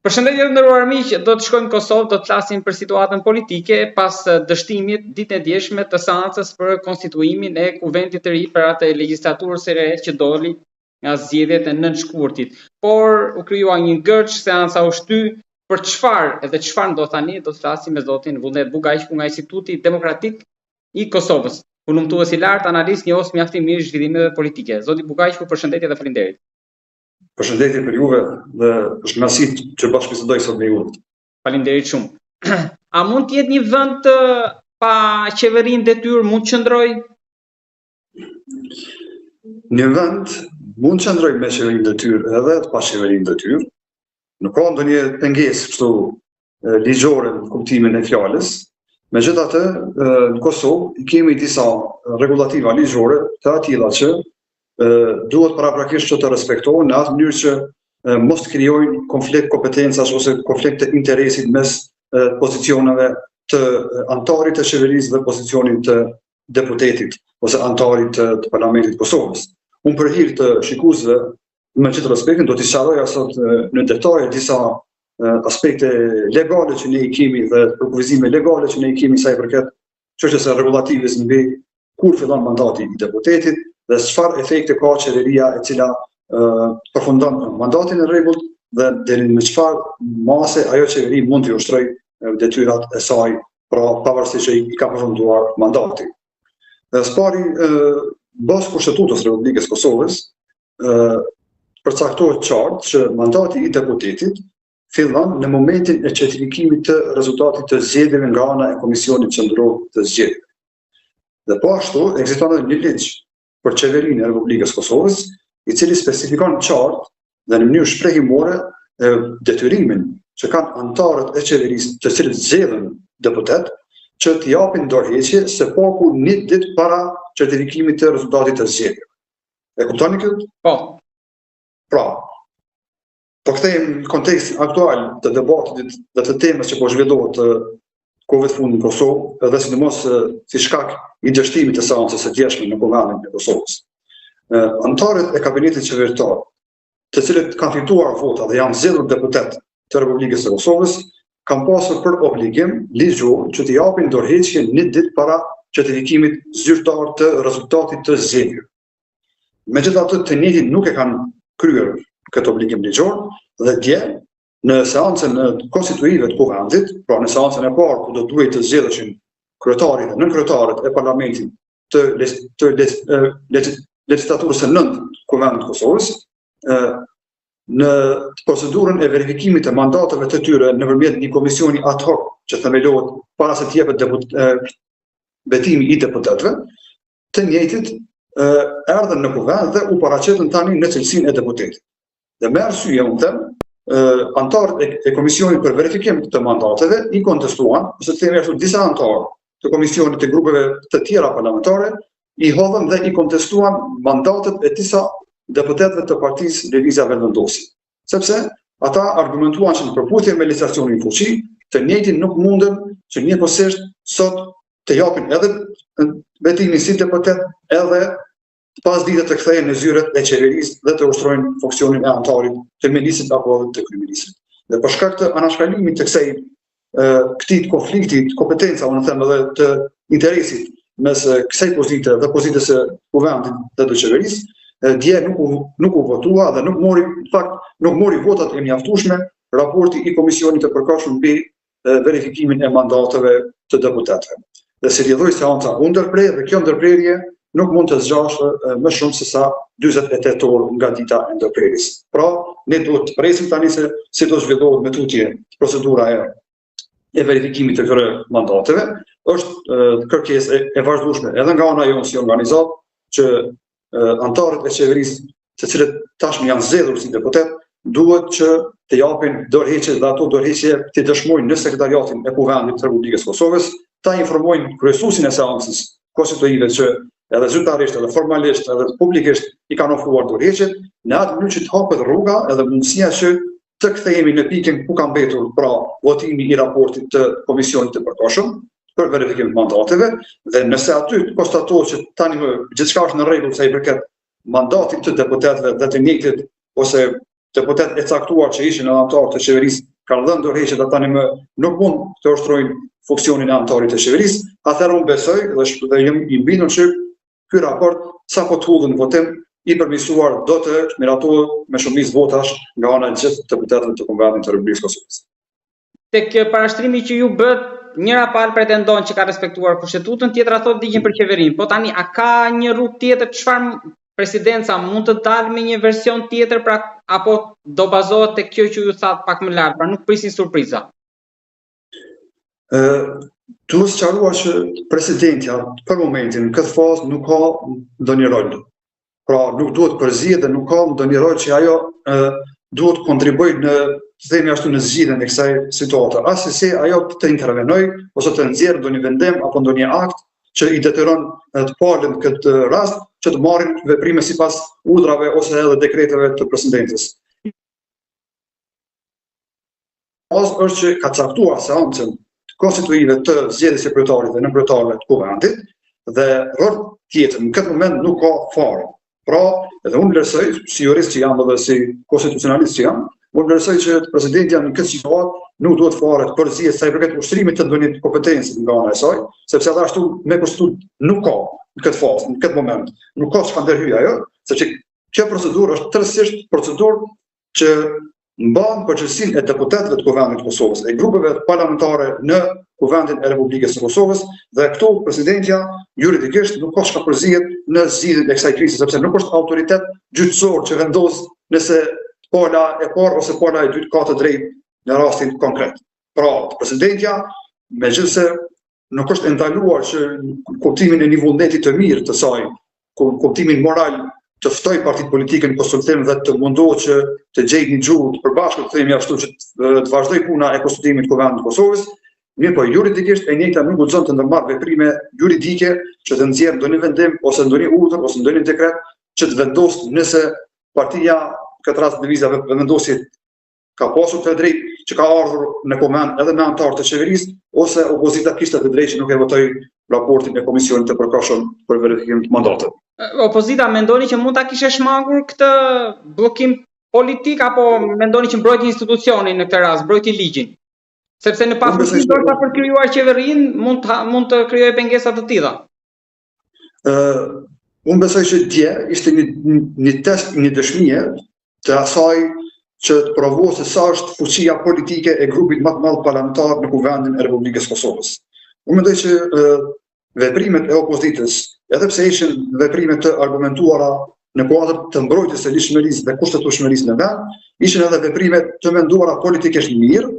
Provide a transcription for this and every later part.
Përshëndetje të nderuar miq, do të shkojmë në Kosovë, do të flasim për situatën politike pas dështimit ditën e djeshme të seancës për konstituimin e kuvendit të ri për atë legjislaturës së re që doli nga zgjedhjet e 9 shkurtit. Por u krijua një gërç, seanca u shty. Për çfarë ndodh tani, do të flasim me zotin Vullnet Bugaj nga Instituti Demokratik i Kosovës. Punëmtues i lartë, analist, njohës mjaftisht mirë zhvillimeve politike. Zoti Bugaj, përshëndetje dhe faleminderit. Përshëndetje për juve dhe është kënaqësi që bashkëbisedoj sot me ju. Faleminderit shumë. A mund të jetë një vend pa qeverinë detyrë, mund të qëndrojë? Një vend mund të qëndrojë me qeverinë detyrë edhe pa qeverinë detyrë. Nuk ka ndonjë pengesë kështu ligjore në kuptimin e fjalës. Megjithatë, në Kosovë kemi disa rregullativa ligjore të tilla që duhet paraprakisht që të respektohen në atë mënyrë që mos të krijojnë konflikt kompetencash ose konflikt të interesit mes pozicioneve të antarit të qeverisë dhe pozicionit të deputetit ose antarit të Parlamentit të Kosovës. Unë për hir të shikuesve me qëtë respektin do t'i sqaroja sot në detaje disa aspekte legale që ne i kemi dhe përkufizime legale që ne i kemi sa i përket çështjes së rregullativës mbi kur fillon mandati i deputetit dhe çfarë efekte ka qeveria e cila përfundon mandatin e rregullt dhe deri në çfarë mase ajo qeveri mund të ushtrojë detyrat e saj, pra pavarësisht që i ka përfunduar mandati. Së pari, bazë Kushtetutës Republikës Kosovës përcaktohet qartë që mandati i deputetit fillon në momentin e certifikimit të rezultatit të zgjedhjeve nga ana e Komisionit Qendror të Zgjedhjeve. Dhe po ashtu ekziston edhe një ligj për qeverinë e Republikës Kosovës, i cili specifikon qartë dhe në mënyrë shprehimore detyrimin që kanë antarët e qeverisë të cilët zgjedhin deputet që t'i japin dorëheqje së paku një ditë para certifikimit të rezultatit të zgjedhjeve. E kuptoni këtë? Po. Pra, po kthehemi në kontekst aktual të debatit dhe të temës që po zhvillohet kohëve të fundit në Kosovë, edhe sidomos si shkak i dështimit të seancës së djeshme në Kuvendin e Kosovës. Antarët e kabinetit qeveritar, të cilët kanë fituar vota dhe janë zgjedhur deputet të Republikës së Kosovës, kanë pasur për obligim ligjor që t'i japin dorëheqje një ditë para certifikimit zyrtar të rezultatit të zgjedhjeve. Megjithatë, të njëjtin nuk e kanë kryer këtë obligim ligjor dhe dje në seancën e konstituive të Kuvendit, pra në seancën e parë ku do duhet të zgjedheshin kryetarit dhe nënkryetarit e Parlamentit të legjislaturës së 9 Kuvendit të Kosovës, në procedurën e verifikimit të mandateve të tyre nëpërmjet një komisioni ad hoc që themelohet para se të jepet betimi i deputetëve, të njëjtit erdhën në Kuvend dhe u paraqetën tani në cilësinë e deputetit. Dhe me arsye unë them, antarët e komisionit për verifikim të mandateve i kontestuan, ose të themi ashtu disa antarë të komisionit të grupeve të tjera parlamentare i hodhën dhe i kontestuan mandatet e disa deputetëve të Partisë Lëvizja Vendvendosi. Sepse ata argumentuan që në përputhje me legjislacionin fuqi, të njëjtin nuk munden që njëkohësisht sot të japin edhe betimin si deputet edhe pas ditët të kthehen në zyret e qeverisë dhe të ushtrojnë funksionin e antarit të ministrit apo të kryeministrit. Dhe për shkak të anashkalimit të këtij konflikti të kompetenca, unë them edhe të interesit mes kësaj pozite dhe pozitës së Kuvendit dhe të qeverisë, dje nuk u votua dhe nuk mori votat e mjaftueshme raporti i komisionit të përkohshëm mbi verifikimin e mandateve të deputetëve. Dhe si lidhoi seanca u ndërprer dhe kjo ndërprerje nuk mund të zgjashë më shumë se sa 48 orë nga dita e ndërprerjes. Pra, ne duhet të presim tani se si do zhvillohet me tutje procedura e verifikimit të këtyre mandateve. Është kërkesë e vazhdueshme edhe nga ana jonë si organizat që antarët e qeverisë, të cilët tashmë janë zgjedhur si deputet, duhet që të japin dorëheqje dhe ato dorëheqje të dëshmojnë në sekretariatin e Kuvendit të Republikës Kosovës, ta informojnë kryesuesin e seancës konstituive që edhe zyrtarisht, edhe formalisht, edhe publikisht i kanë ofruar dorëheqjet, në atë mënyrë që të hapet rruga edhe mundësia që të kthehemi në pikën ku ka mbetur pra votimi i raportit të komisionit të përkohshëm për verifikim të mandateve, dhe nëse aty konstatohet që tani gjithçka është në rregull sa i përket mandatit të deputetëve dhe të njëjtit ose deputet e caktuar që ishin edhe anëtarë të qeverisë kanë dhënë dorëheqje ata tani më nuk mund të ushtrojnë funksionin e anëtarit të qeverisë, atëherë unë besoj dhe jam i bindur që ky raport sapo të hudhën në votim i përmirësuar do të miratohet me shumicë votash nga ana e gjithë deputetëve të Konventit të Republikës Kosovës. Tek parashtrimi që ju bët, njëra palë pretendon që ka respektuar kushtetutën, tjetra thotë digjen për qeverinë. Po tani a ka një rrugë tjetër, çfarë presidenca mund të dalë me një version tjetër pra apo do bazohet tek kjo që ju thatë pak më lart, pra nuk prisin surpriza? Duhet sqaruar që presidentja për momentin në këtë fazë nuk ka ndonjë rol. Pra nuk duhet përzihet dhe nuk ka ndonjë rol që ajo duhet kontribuojë në themi ashtu në zgjidhjen e kësaj situate. As se ajo të intervenojë ose të nxjerrë ndonjë vendim apo ndonjë akt që i detyron të palën këtë rast që të marrin veprime sipas urdhrave ose edhe dekreteve të presidentës. Është që ka caktuar seancën konstituive të zgjedhjes së kryetarit dhe nënkryetarëve të Konventit dhe rol tjetër në këtë moment nuk ka fare. Pra, edhe unë vlerësoj, si jurist që jam dhe si konstitucionalist që jam, unë vlerësoj që presidentja në këtë situatë nuk duhet fare të përzihet sa i përket ushtrimit të ndonjë kompetencë nga ana e saj, sepse edhe ashtu me konstitut nuk ka në këtë fazë, në këtë moment, nuk ka çka ndërhyj ajo, sepse kjo procedurë është tërësisht procedurë që mban përgjegjësinë e deputetëve të Konventit të Kosovës, e grupeve parlamentare në Konventin e Republikës së Kosovës dhe këtu presidentja juridikisht nuk ka çka përzihet në zgjidhjen e kësaj krize, sepse nuk është autoritet gjyqësor që vendos nëse pala e parë ose pala e dytë ka të drejtë në rastin konkret. Pra, presidentja megjithëse nuk është ndaluar që kuptimin e një vullneti të mirë të saj, kuptimin moral të ftoj partitë politike në konsultim dhe të mundohet që të gjejë një gjuhë të përbashkët, të themi ashtu që të vazhdoj puna e konsultimit të Konventit të Kosovës, mirë po juridikisht e njëjta nuk guxon të ndërmarrë veprime juridike që të nxjerrë ndonjë vendim ose ndonjë urdhër ose ndonjë dekret që të vendosë nëse partia këtë rast lëvizja vendosit ka pasur të drejtë që ka ardhur në koment edhe me anëtarë të qeverisë ose opozita kishte të drejtë që nuk e votoi raportin e komisionit të përkohshëm për verifikim të mandatit. Opozita mendoni që mund ta kishte shmangur këtë bllokim politik apo mendoni që mbrojti institucionin në këtë rast, mbrojti ligjin? Sepse në pafundësi dorëta për krijuar qeverinë mund të krijojë pengesa të tilla. Unë besoj që dje ishte një test, një dëshmie të asaj që të provohet se sa është fuqia politike e grupit më të madh parlamentar në Konventin e Republikës Kosovës. Unë mendoj që veprimet e opozitës, edhe pse ishin veprime të argumentuara në kuadër të mbrojtjes së ligjshmërisë dhe kushtetueshmërisë në vend, ishin edhe veprime të menduara politikisht mirë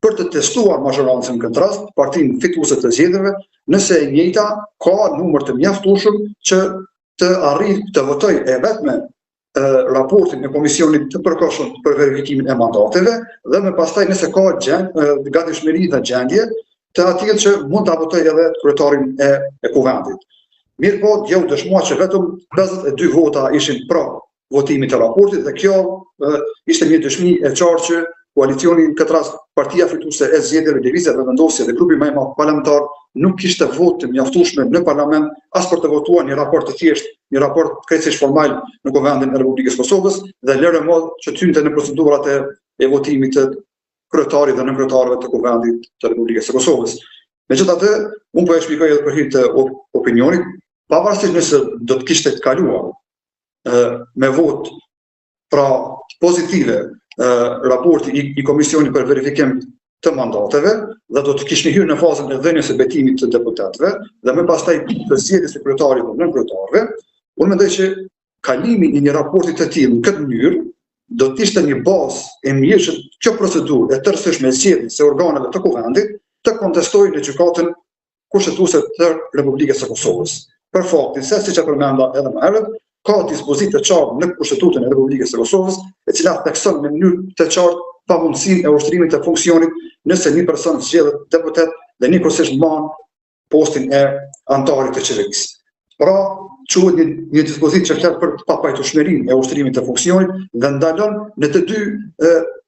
për të testuar mazhorancën në këtë rast, partinë fituese të zgjedhjeve, nëse e njëjta ka numër të mjaftueshëm që të arrijë të votojë e vetme raportin e komisionit të përkohshëm për verifikimin e mandateve dhe më pastaj nëse ka gatishmëri dhe gjendje të atij që mund ta votojë edhe kryetarin e Konventit. Mirë po, dje u dëshmua që vetëm 52 vota ishin pra votimit të raportit dhe kjo ishte një dëshmi e qartë që koalicioni në këtë rast partia fituese e zgjedhjeve Lëvizja dhe Vendosja dhe grupi më i madh parlamentar nuk kishte votë të mjaftueshme në parlament as për të votuar një raport të thjeshtë, një raport krejtësisht formal në Konventin e Republikës Kosovës dhe lërë mod që tynte në procedurat e votimit të kryetarit dhe nënkretarëve të Konventit të Republikës së Kosovës. Megjithatë, unë po e shpjegoj edhe për hir të opinionit, pavarësisht nëse do të kishte të kaluar me votë pra pozitive raporti i komisionit për verifikim të mandateve dhe do të kishte hyrë në fazën e dhënies së betimit të deputetëve dhe më pastaj të zgjedhjes së kryetarit dhe nënkretarëve, unë mendoj që kalimi i një raporti të tillë në këtë mënyrë do të ishte një bazë e mirë që kjo procedurë e tërësishme e zgjedhjes së organeve të Konventit të kontestojë në gjykatën kushtetuese të Republikës së Kosovës. Për faktin se siç e përmenda edhe më herët, ka dispozitë të qartë në Kushtetutën e Republikës së Kosovës, e cila thekson në mënyrë të qartë pamundësinë e ushtrimit të funksionit nëse një person zgjedhet deputet dhe njëkohësisht mban postin e anëtarit të qeverisë. Pra, quhet një dispozitë që flet për papajtueshmërinë e ushtrimit të funksionit dhe ndalon në të dy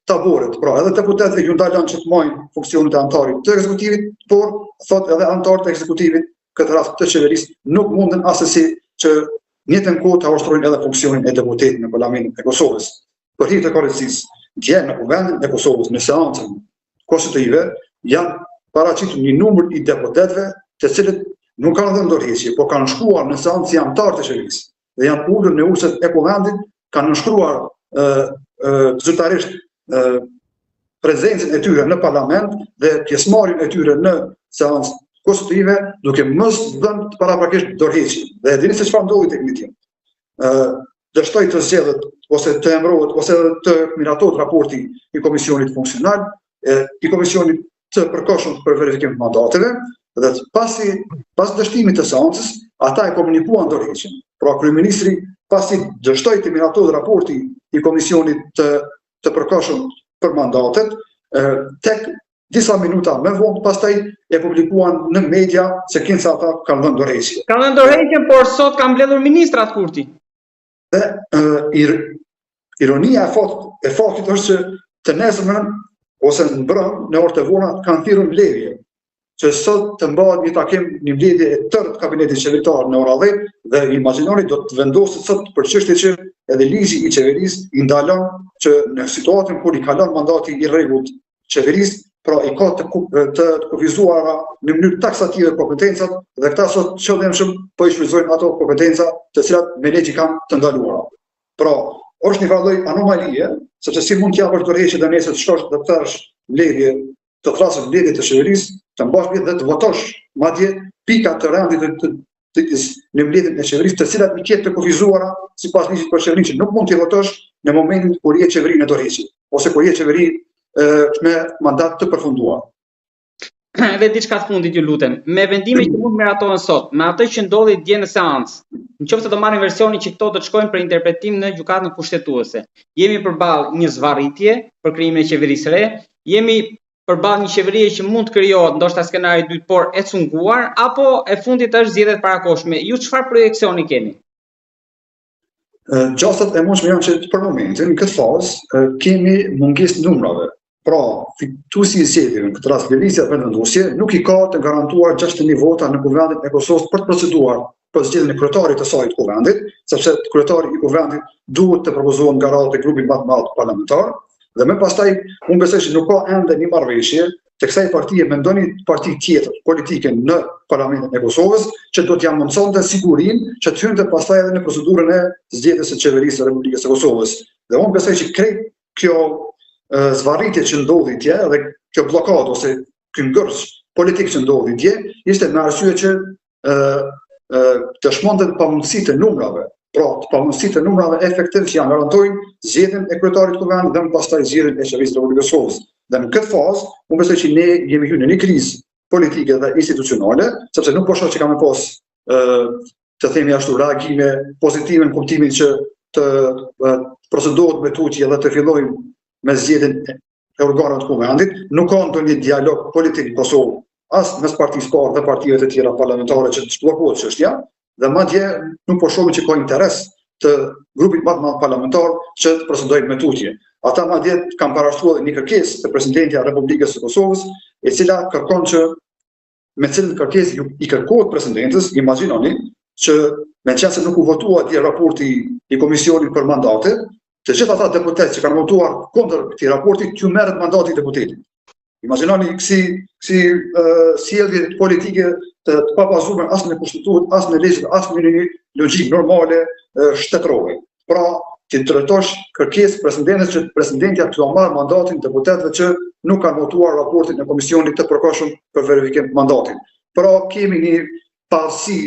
taborët. Pra, edhe deputetët ju ndalon që të marrin funksionin e anëtarit të ekzekutivit, por thot edhe anëtarët e ekzekutivit, këtë rast të qeverisë, nuk munden asesi që njëtën kohë të ushtrojnë edhe funksionin e deputetit në Parlamentin e Kosovës. për hir të korrekcisë, dje në Kuvendin e Kosovës në seancën konstitutive janë paraqitur një numër i deputetëve të cilët nuk kanë dhënë dorëheqje, por kanë shkuar në seancë si anëtar të qeverisë dhe janë ulur në urset e Kuvendit, kanë nënshkruar zyrtarisht prezencën e tyre në parlament dhe pjesëmarrjen e tyre në seancë konstitutive, duke mos dhënë paraprakisht dorëheqje. Dhe e dini se çfarë ndodhi tek një dështoj të zgjedhet ose të emërohet ose të miratohet raporti i komisionit funksional, i komisionit të përkohshëm për verifikim të mandateve, dhe pas dështimit të seancës, ata e komunikuan dorëheqjen. Pra kryeministri pasi dështoi të miratohet raporti i komisionit të përkohshëm për mandatet, tek disa minuta më vonë pastaj e publikuan në media se kinsa ata kanë dhënë dorëheqje. Kanë dhënë dorëheqje, por sot kanë mbledhur ministrat kurti. Dhe ironia e faktit është që të nesërmen ose në mbrëm në orë të vona kanë thirrur mbledhje, që sot të mbahet një takim, një mbledhje e tërë të kabinetit qeveritar në ora 10 dhe imagjinoni do të vendoset sot për çështje që edhe ligji i qeverisë i ndalon që në situatën kur i kalon mandati i rregullt qeverisë, pra i ka të kufizuara në mënyrë taksative kompetencat dhe këta sot qëllimshëm po i shfrytëzojnë ato kompetenca të cilat me ligj kanë të ndaluara. Pra, është një lloj anomalie, sepse si mund të japësh dorëheqje dhe nesër të shkosh të tërsh mbledhje, të thrasësh mbledhje të qeverisë, të mbash mbledhje dhe të votosh, madje pika të rendit në mbledhjen e qeverisë, të cilat i ketë të kufizuara sipas ligjit për qeverinë që nuk mund të votosh në momentin kur je qeveri në dorëheqje, ose kur je qeveri me mandat të përfunduar. Edhe diçka të fundit ju lutem, me vendimet që mund të miratohen sot, me atë që ndodhi dje në seancë, nëse do marrin versionin që këto do të shkojnë për interpretim në gjykatën kushtetuese, jemi përballë një zvarritje për krijimin e qeverisë së re, jemi përballë një qeverie që mund të krijohet, ndoshta skenari i dytë, por e cunguar, apo e fundit është zgjedhjet parakoshme. Ju çfarë projeksioni keni? Gjastat e mundshme janë që për momentin, në këtë fazë, kemi mungesë numrave. Pra, fituesi i zgjedhjeve, në këtë rast Lëvizja Vendosje, nuk i ka të garantuar 60.000 vota në Kuvendin e Kosovës për të proceduar për zgjedhjen e kryetarit të saj të Kuvendit, sepse kryetari i Kuvendit duhet të propozohet nga radhë të grupit më të madh parlamentar, dhe më pastaj unë besoj se nuk ka ende një marrëveshje të kësaj partie me ndonjë parti tjetër politike në Parlamentin e Kosovës që do t'ja mundsonte sigurinë që të hynte pastaj edhe në procedurën e zgjedhjes së qeverisë së Republikës së Kosovës. Dhe unë besoj që krejt kjo zvarritje që ndodhi dje dhe kjo blokadë ose ky ngërç politik që ndodhi dje ishte me arsye që dëshmonte pamundësitë e numrave, pra pamundësitë e numrave efektiv që janë garantojnë zgjedhjen e kryetarit të Kuvendit dhe më pastaj zgjedhjen e qeverisë së Republikës së Kosovës. Dhe në këtë fazë, unë besoj që ne jemi hyrë në një krizë politike dhe institucionale, sepse nuk po shoh që kamë pas të themi ashtu reagime pozitive në kuptimin që të procedohet me tutje dhe të fillojmë me zgjedhjen e organeve të Kuvendit, nuk ka ndonjë dialog politik në Kosovë, as mes partisë parë dhe partive të tjera parlamentare që të zhbllokohet çështja, dhe madje nuk po shohim që ka interes të grupit më të madh parlamentar që të procedojnë me tutje. Ata madje kanë parashtruar një kërkesë të Presidentja e Republikës së Kosovës, e cila kërkon që me cilën kërkesë i kërkohet presidentës, imagjinoni që meqense nuk u votua atje raporti i komisionit për mandate, të gjithë ata deputet që kanë votuar kundër këtij raporti, t'ju merret mandati i deputetit. Imagjinoni si sjellje politike të pabazuar as në kushtetutë, as në ligj, as në një logjikë normale shtetërore. Pra, ti drejtosh kërkesë presidentës që presidentja t'u marrë mandatin deputetëve që nuk kanë votuar raportin e komisionit të përkohshëm për verifikim të mandatit. Pra, kemi një pasi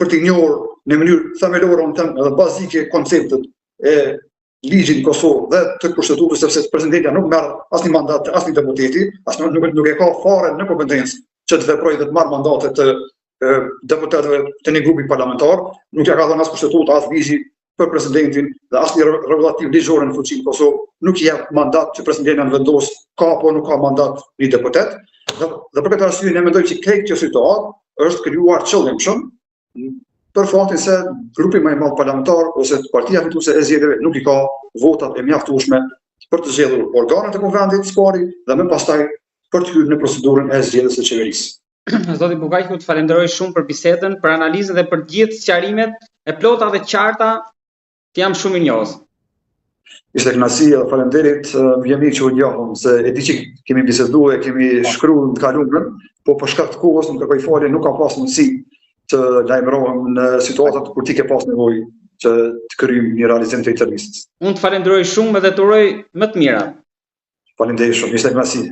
për të njohur në mënyrë themelore dhe bazike konceptet e ligjit në Kosovë dhe të kushtetutës, sepse presidentja nuk merr asnjë mandat të asnjë deputeti, nuk e ka fare në kompetencë që të veprojë dhe të marrë mandate të deputetëve të një grupi parlamentar, nuk ja ka dhënë as kushtetuta, as ligji për presidentin dhe asnjë rregullativ ligjor në fuqi në Kosovë nuk i jep mandat që presidenti në vendos ka apo nuk ka mandat një deputet. Dhe për këtë arsye ne mendojmë që krejt kjo situatë është krijuar qëllimshëm për faktin se grupi më i madh parlamentar ose partia fituese e zgjedhjeve nuk i ka votat e mjaftueshme për të zgjedhur organet e Kuvendit spari dhe më pastaj për të hyrë në procedurën e zgjedhjes së qeverisë. Zoti Bugaj, ju falenderoj shumë për bisedën, për analizën dhe për gjithë sqarimet e plota dhe qarta. Të jam shumë i njohës. Ishte kënaqësi dhe faleminderit, vjen mirë që u njohëm, se e di që kemi biseduar, kemi shkruar në kalumrën, po për shkak të kohës nuk kërkoj falje, nuk ka pas mundësi të lajmërohem në situatat kur ti ke pas nevojë që të kryjmë një realizim të intervistës. Unë të falenderoj shumë dhe të uroj më të mira. Faleminderit shumë, ishte kënaqësi.